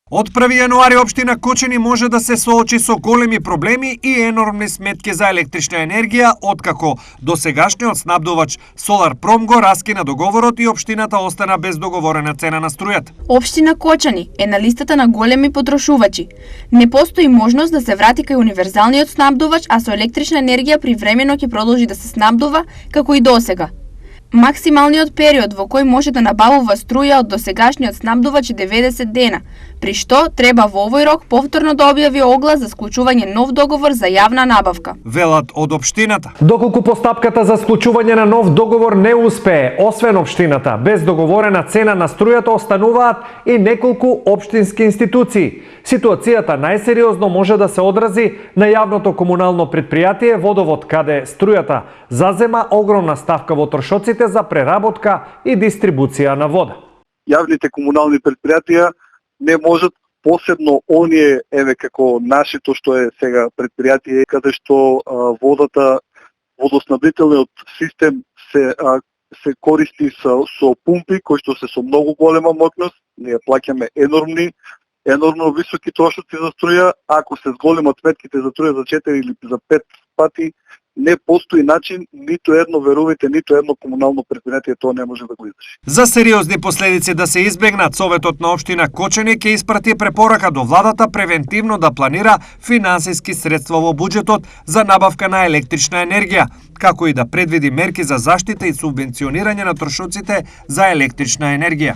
Од 1 јануари општина Кочани може да се соочи со големи проблеми и енормни сметки за електрична енергија, откако досегашниот снабдувач Соларпром го раскина договорот и општината остана без договорена цена на струјата. Општина Кочани е на листата на големи потрошувачи. Не постои можност да се врати кај универзалниот снабдувач, а со електрична енергија привремено ќе продолжи да се снабдува како и досега. Максималниот период во кој може да набавува струја од досегашниот снабдувач е 90 дена, при што треба во овој рок повторно да објави оглас за склучување нов договор за јавна набавка. Велат од општината. Доколку постапката за склучување на нов договор не успее, освен општината, без договорена цена на струјата остануваат и неколку општински институции. Ситуацијата најсериозно може да се одрази на јавното комунално претпријатие Водовод, каде струјата зазема огромна ставка во трошоците за преработка и дистрибуција на вода. Јавните комунални претпријатија не можат, посебно оние како нашето што е сега претпријатие, каде што водата, водоснабдителниот систем се користи со пумпи кои што се со многу голема моќност. Ние плаќаме енормно високи трошоци за струја. Ако се зголемат сметките за струја за 4 или за 5 пати, не постои начин, ниту едно, верувате, ниту едно комунално претпријатие тоа не може да го издржи. За сериозни последици да се избегнат, Советот на општина Кочани ќе испрати препорака до владата превентивно да планира финансиски средства во буџетот за набавка на електрична енергија, како и да предвиди мерки за заштита и субвенционирање на трошоците за електрична енергија.